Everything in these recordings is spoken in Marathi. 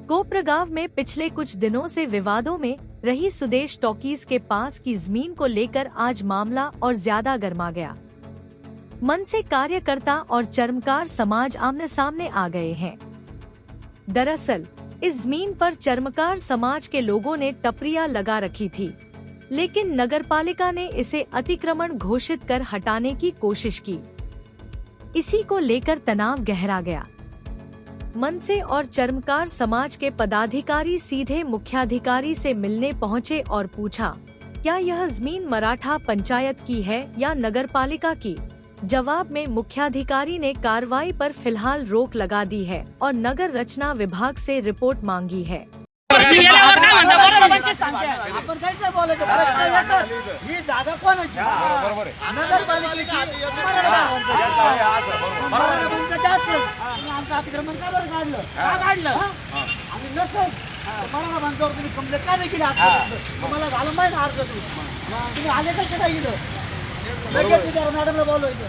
कोपरगांव में पिछले कुछ दिनों से विवादों में रही सुदेश टॉकीज के पास की जमीन को लेकर आज मामला और ज्यादा गर्मा गया। मनसे कार्यकर्ता और चर्मकार समाज आमने सामने आ गए हैं। दरअसल इस जमीन पर चर्मकार समाज के लोगों ने टपरियां लगा रखी थी, लेकिन नगरपालिका ने इसे अतिक्रमण घोषित कर हटाने की कोशिश की। इसी को लेकर तनाव गहरा गया। मनसे और चर्मकार समाज के पदाधिकारी सीधे मुख्याधिकारी से मिलने पहुंचे और पूछा, क्या यह जमीन मराठा पंचायत की है या नगरपालिका की? जवाब में मुख्याधिकारी ने कार्रवाई पर फिलहाल रोक लगा दी है और नगर रचना विभाग से रिपोर्ट मांगी है। मॅडमला बोलवायचं,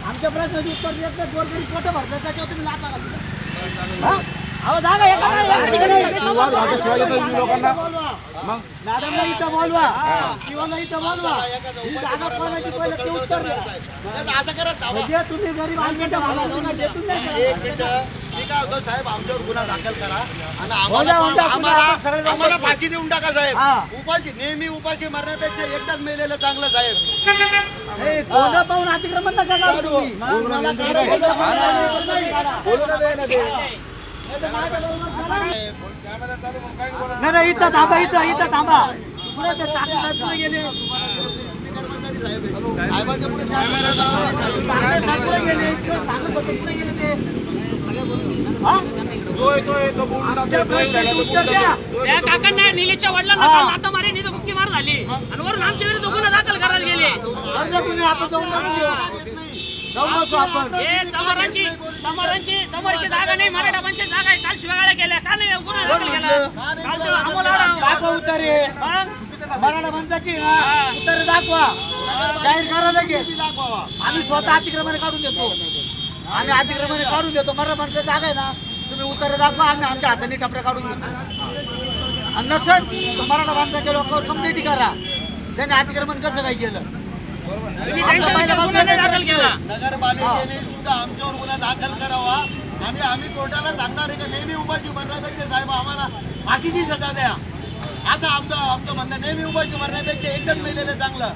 आमच्या प्रश्नाची उत्तर देत नाही, गोरगरीब पोटं भरतात त्याच्यावर तुम्ही लाथा घालता। मॅडमला इथं बोलवा, शिवाला इथं बोलवा, ही जागा कोणाची पहिलं ते उत्तर द्या। म्हणजे तुम्ही गरीब आमच्या भागातून देतून नाही एक मिनिट मी काय होतो साहेब, आमच्यावर गुन्हा दाखल करा आणि आम्हाला फाशी देऊन टाका साहेब। उपाशी नेहमी उपाशी मरण्यापेक्षा एकदाच मेलेलं चांगलं साहेब। कोणा पाहून अतिक्रमण नका करू, नाही इथं थांबा, इथं थांबा। पुढे ते चाकरी पुढे गेले, काकांना निलेशच्या वडिलांना लाथा मारी नाही तर मुक्की मार झाली आणि वरून आमच्या विरुद्ध गुन्हा दाखल करायला गेले। समोरची जागा नाही, मराठा पंचायत जागा आहे, काल शिवागाळ्या केल्या, का नाही गुन्हा दाखल केला? मराठा पंचायतची उत्तर दाखवा, जाहीर करा लगेच। आम्ही स्वतः अतिक्रमण काढून देतो, आम्ही अतिक्रमण काढून देतो। मराठा पंचायत जागा आहे ना, तुम्ही उत्तर दाखवा, आम्ही आमच्या हाताने टपऱ्या काढून देतो। आणि नसत मराठा पंचायतच्या लोकांवर कंप्लेंट करा, त्याने अतिक्रमण कसं काय केलं। नगरपालिकेने सुद्धा आमच्यावर गुन्हा दाखल करावा आणि आम्ही कोर्टाला सांगणार आहे का नेहमी उपाशी मरण्यापेक्षा साहेब आम्हाला फाशीची सजा द्या। आता आमचं म्हणणं नेहमी उपाशी मरण्यापेक्षा एकदम मेलेलं चांगलं।